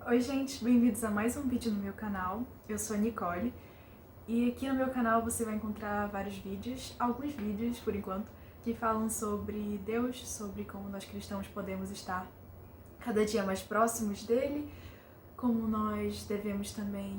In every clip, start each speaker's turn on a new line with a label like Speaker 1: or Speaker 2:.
Speaker 1: Oi gente, bem-vindos a mais um vídeo no meu canal. Eu sou a Nicole e aqui no meu canal você vai encontrar vários vídeos, alguns vídeos por enquanto, que falam sobre Deus, sobre como nós cristãos podemos estar cada dia mais próximos dele, como nós devemos também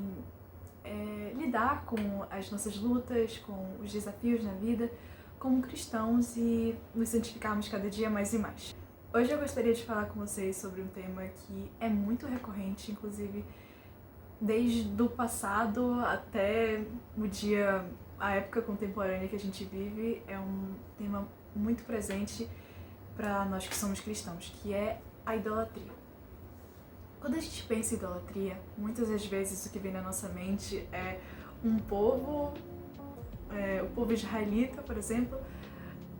Speaker 1: lidar com as nossas lutas, com os desafios na vida como cristãos e nos santificarmos cada dia mais e mais. Hoje eu gostaria de falar com vocês sobre um tema que é muito recorrente, inclusive desde o passado até a época contemporânea que a gente vive, é um tema muito presente para nós que somos cristãos, que é a idolatria. Quando a gente pensa em idolatria, muitas das vezes o que vem na nossa mente é um povo, o povo israelita, por exemplo,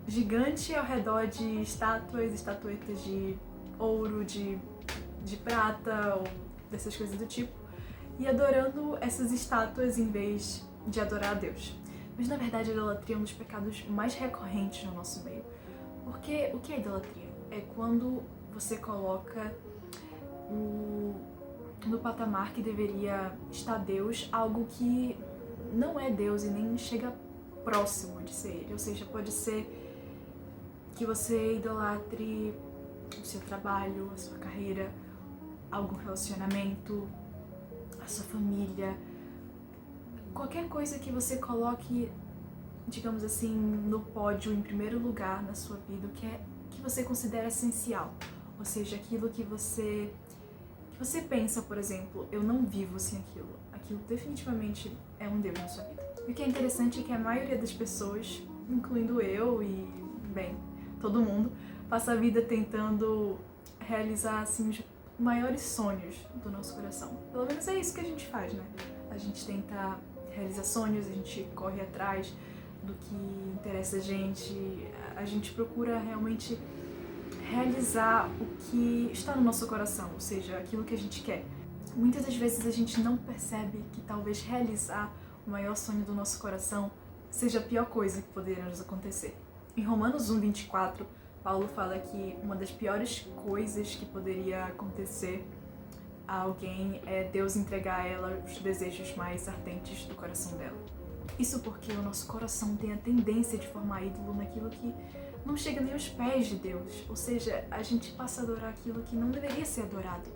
Speaker 1: gigante ao redor de estatuetas de ouro, de prata ou dessas coisas do tipo, e adorando essas estátuas em vez de adorar a Deus. Mas na verdade a idolatria é um dos pecados mais recorrentes no nosso meio. Porque o que é idolatria? É quando você coloca no patamar que deveria estar Deus algo que não é Deus e nem chega próximo de ser ele. Ou seja, pode ser que você idolatre o seu trabalho, a sua carreira, algum relacionamento, a sua família, qualquer coisa que você coloque, digamos assim, no pódio em primeiro lugar na sua vida, que você considera essencial, ou seja, aquilo que você pensa, por exemplo, eu não vivo sem aquilo definitivamente é um Deus na sua vida. E o que é interessante é que a maioria das pessoas, incluindo eu e, bem, todo mundo, passa a vida tentando realizar, assim, os maiores sonhos do nosso coração. Pelo menos é isso que a gente faz, né? A gente tenta realizar sonhos, a gente corre atrás do que interessa a gente procura realmente realizar o que está no nosso coração, ou seja, aquilo que a gente quer. Muitas das vezes a gente não percebe que talvez realizar o maior sonho do nosso coração seja a pior coisa que poderia nos acontecer. Em Romanos 1:24, Paulo fala que uma das piores coisas que poderia acontecer a alguém é Deus entregar a ela os desejos mais ardentes do coração dela. Isso porque o nosso coração tem a tendência de formar ídolo naquilo que não chega nem aos pés de Deus, ou seja, a gente passa a adorar aquilo que não deveria ser adorado.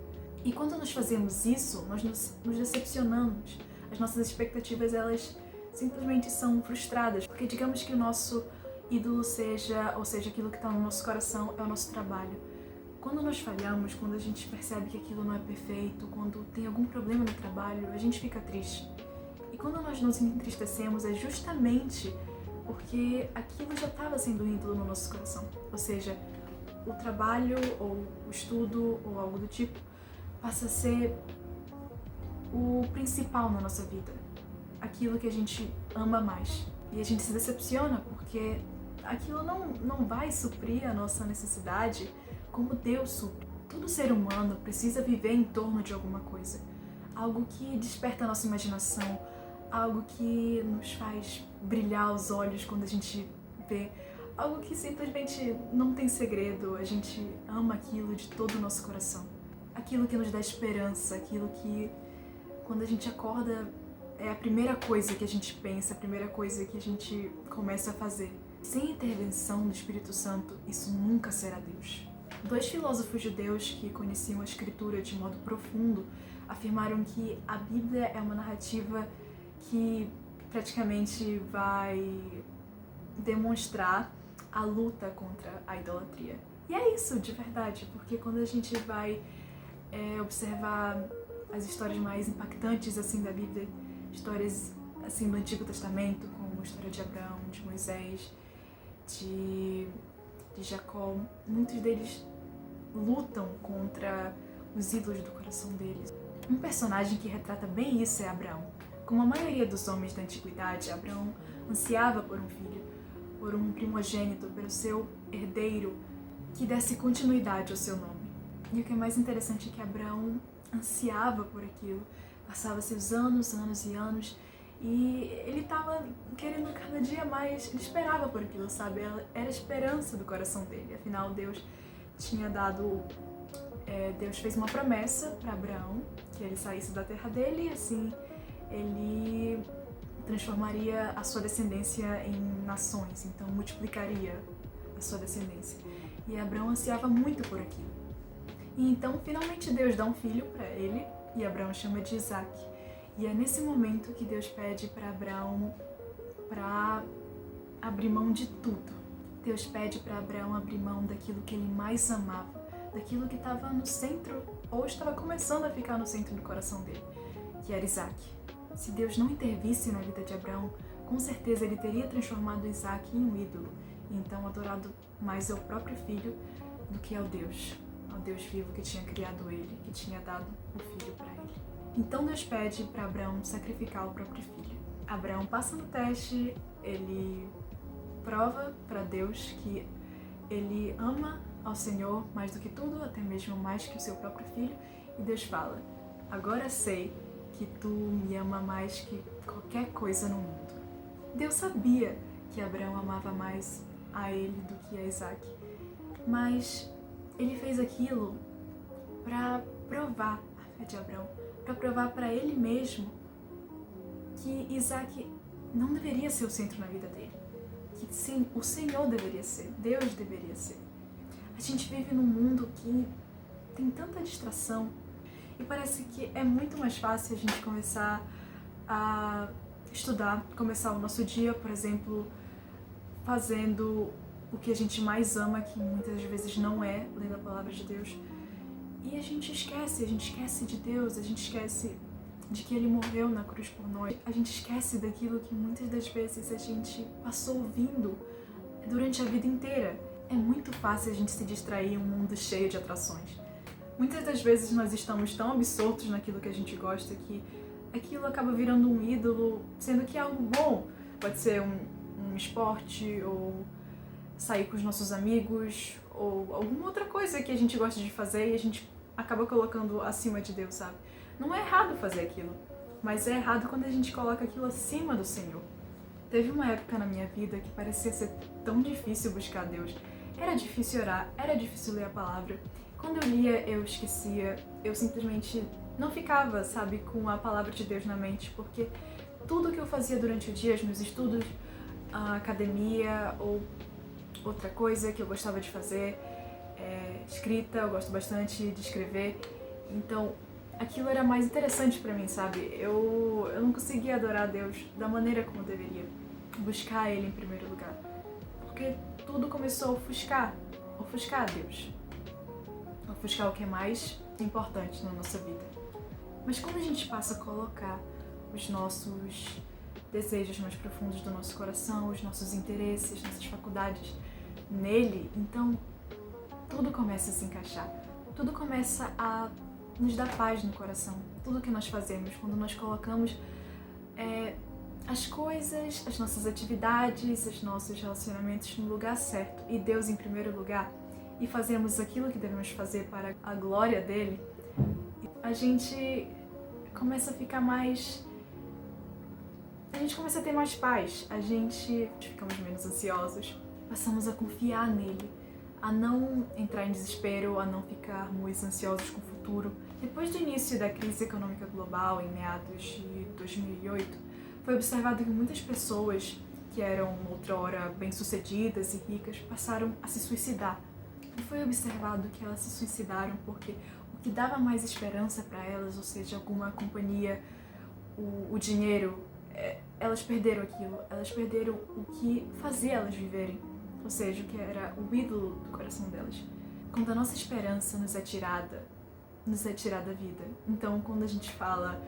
Speaker 1: E quando nós fazemos isso, nós nos decepcionamos. As nossas expectativas, elas simplesmente são frustradas, porque digamos que o nosso ídolo seja aquilo que está no nosso coração, é o nosso trabalho. Quando nós falhamos, quando a gente percebe que aquilo não é perfeito, quando tem algum problema no trabalho, a gente fica triste. E quando nós nos entristecemos, é justamente porque aquilo já estava sendo um ídolo no nosso coração. Ou seja, o trabalho ou o estudo ou algo do tipo passa a ser o principal na nossa vida. Aquilo que a gente ama mais. E a gente se decepciona porque aquilo não vai suprir a nossa necessidade como Deus supre. Todo ser humano precisa viver em torno de alguma coisa. Algo que desperta a nossa imaginação, algo que nos faz brilhar os olhos quando a gente vê, algo que simplesmente não tem segredo, a gente ama aquilo de todo o nosso coração. Aquilo que nos dá esperança, aquilo que quando a gente acorda é a primeira coisa que a gente pensa, a primeira coisa que a gente começa a fazer. Sem a intervenção do Espírito Santo, isso nunca será Deus. Dois filósofos judeus que conheciam a Escritura de modo profundo afirmaram que a Bíblia é uma narrativa que praticamente vai demonstrar a luta contra a idolatria. E é isso, de verdade, porque quando a gente vai observar as histórias mais impactantes assim da Bíblia, histórias assim do Antigo Testamento, como a história de Abraão, de Moisés, de Jacó, muitos deles lutam contra os ídolos do coração deles. Um personagem que retrata bem isso é Abraão. Como a maioria dos homens da antiguidade, Abraão ansiava por um filho, por um primogênito, pelo seu herdeiro que desse continuidade ao seu nome. E o que é mais interessante é que Abraão ansiava por aquilo, passava-se os anos e anos, e ele estava querendo cada dia mais, ele esperava por aquilo, sabe? Era a esperança do coração dele, afinal Deus tinha dado Deus fez uma promessa para Abraão, que ele saísse da terra dele e assim ele transformaria a sua descendência em nações, então multiplicaria a sua descendência. E Abraão ansiava muito por aquilo. E então finalmente Deus dá um filho para ele e Abraão chama de Isaac. E é nesse momento que Deus pede para Abraão para abrir mão de tudo. Deus pede para Abraão abrir mão daquilo que ele mais amava, daquilo que estava no centro, ou estava começando a ficar no centro do coração dele, que era Isaac. Se Deus não intervisse na vida de Abraão, com certeza ele teria transformado Isaac em um ídolo, e então adorado mais ao próprio filho do que ao Deus vivo que tinha criado ele, que tinha dado o filho para ele. Então Deus pede para Abraão sacrificar o próprio filho. Abraão passa no teste, ele prova para Deus que ele ama ao Senhor mais do que tudo, até mesmo mais que o seu próprio filho, e Deus fala: agora sei que tu me ama mais que qualquer coisa no mundo. Deus sabia que Abraão amava mais a ele do que a Isaac, mas ele fez aquilo para provar a fé de Abraão, para provar para ele mesmo que Isaac não deveria ser o centro na vida dele, que sim, o Senhor deveria ser, Deus deveria ser. A gente vive num mundo que tem tanta distração e parece que é muito mais fácil a gente começar a estudar, começar o nosso dia, por exemplo, fazendo o que a gente mais ama, que muitas vezes não é lendo a palavra de Deus. E a gente esquece de Deus, a gente esquece de que Ele morreu na cruz por nós. A gente esquece daquilo que muitas das vezes a gente passou ouvindo durante a vida inteira. É muito fácil a gente se distrair em um mundo cheio de atrações. Muitas das vezes nós estamos tão absortos naquilo que a gente gosta que aquilo acaba virando um ídolo, sendo que é algo bom. Pode ser um esporte, ou sair com os nossos amigos, ou alguma outra coisa que a gente gosta de fazer e a gente acaba colocando acima de Deus, sabe? Não é errado fazer aquilo, mas é errado quando a gente coloca aquilo acima do Senhor. Teve uma época na minha vida que parecia ser tão difícil buscar Deus. Era difícil orar, era difícil ler a palavra. Quando eu lia, eu esquecia, eu simplesmente não ficava, sabe, com a palavra de Deus na mente, porque tudo que eu fazia durante o dia, os meus estudos, a academia ou outra coisa que eu gostava de fazer, escrita, eu gosto bastante de escrever, então aquilo era mais interessante pra mim, sabe? Eu não conseguia adorar a Deus da maneira como eu deveria, buscar Ele em primeiro lugar, porque tudo começou a ofuscar a Deus, ofuscar o que é mais importante na nossa vida. Mas quando a gente passa a colocar os nossos desejos mais profundos do nosso coração, os nossos interesses, nossas faculdades nele, então tudo começa a se encaixar, tudo começa a nos dar paz no coração. Tudo que nós fazemos, quando nós colocamos as coisas, as nossas atividades, os nossos relacionamentos no lugar certo e Deus em primeiro lugar, e fazemos aquilo que devemos fazer para a glória dele, a gente começa a ficar mais... A gente começa a ter mais paz, a gente ficamos menos ansiosos, passamos a confiar nele, a não entrar em desespero, a não ficarmos ansiosos com o futuro. Depois do início da crise econômica global, em meados de 2008, foi observado que muitas pessoas que eram outrora bem-sucedidas e ricas passaram a se suicidar. E foi observado que elas se suicidaram porque o que dava mais esperança para elas, ou seja, alguma companhia, o dinheiro, elas perderam aquilo, elas perderam o que fazia elas viverem, ou seja, o que era o ídolo do coração delas. Quando a nossa esperança nos é tirada da vida. Então, quando a gente fala,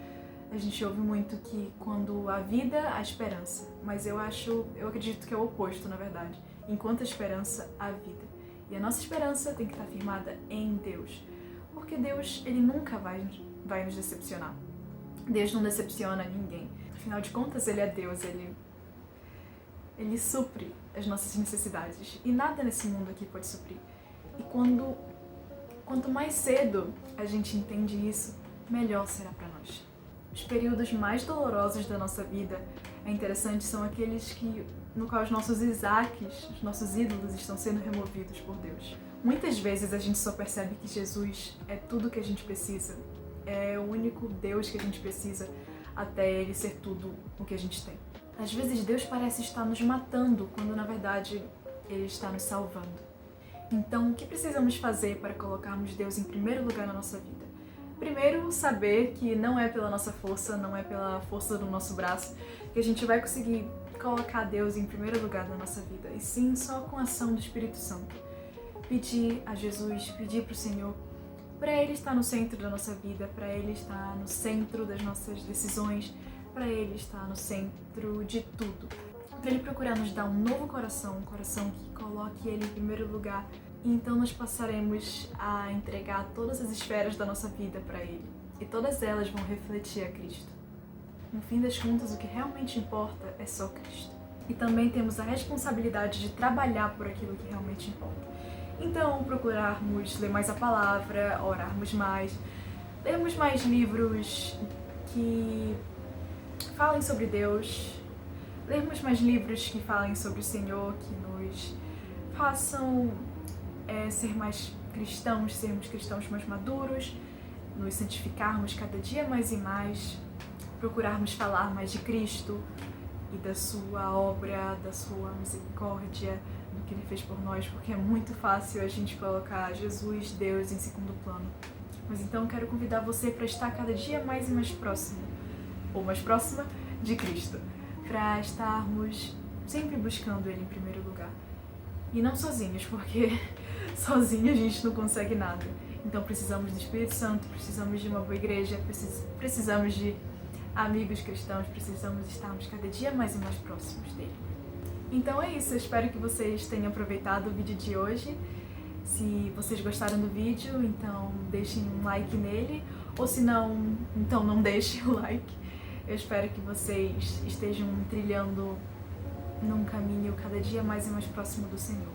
Speaker 1: a gente ouve muito que quando a vida, há esperança, mas eu acredito que é o oposto, na verdade. Enquanto a esperança, há vida. E a nossa esperança tem que estar firmada em Deus, porque Deus, Ele nunca vai nos decepcionar. Deus não decepciona ninguém. Afinal de contas, Ele é Deus, Ele supre as nossas necessidades. E nada nesse mundo aqui pode suprir. E quanto mais cedo a gente entende isso, melhor será para nós. Os períodos mais dolorosos da nossa vida, é interessante, são aqueles no qual os nossos Isaques, os nossos ídolos, estão sendo removidos por Deus. Muitas vezes a gente só percebe que Jesus é tudo que a gente precisa, é o único Deus que a gente precisa até Ele ser tudo o que a gente tem. Às vezes Deus parece estar nos matando, quando na verdade Ele está nos salvando. Então, o que precisamos fazer para colocarmos Deus em primeiro lugar na nossa vida? Primeiro, saber que não é pela nossa força, não é pela força do nosso braço, que a gente vai conseguir colocar Deus em primeiro lugar na nossa vida, e sim só com a ação do Espírito Santo. Pedir a Jesus, pedir para o Senhor, para Ele estar no centro da nossa vida, para Ele estar no centro das nossas decisões, para Ele estar no centro de tudo. Para Ele procurar nos dar um novo coração, um coração que coloque Ele em primeiro lugar, e então nós passaremos a entregar todas as esferas da nossa vida para Ele, e todas elas vão refletir a Cristo. No fim das contas, o que realmente importa é só Cristo. E também temos a responsabilidade de trabalhar por aquilo que realmente importa. Então, procurarmos ler mais a palavra, orarmos mais, lermos mais livros que falem sobre Deus, lermos mais livros que falem sobre o Senhor, que nos façam ser mais cristãos, sermos cristãos mais maduros, nos santificarmos cada dia mais e mais, procurarmos falar mais de Cristo e da sua obra, da sua misericórdia, do que Ele fez por nós, porque é muito fácil a gente colocar Jesus, Deus, em segundo plano. Mas então eu quero convidar você para estar cada dia mais e mais próximo, ou mais próxima de Cristo, para estarmos sempre buscando Ele em primeiro lugar. E não sozinhos, porque sozinhos a gente não consegue nada. Então precisamos do Espírito Santo, precisamos de uma boa igreja, precisamos de amigos cristãos, precisamos estarmos cada dia mais e mais próximos dele. Então é isso, eu espero que vocês tenham aproveitado o vídeo de hoje. Se vocês gostaram do vídeo, então deixem um like nele, ou se não, então não deixem o like. Eu espero que vocês estejam trilhando num caminho cada dia mais e mais próximo do Senhor.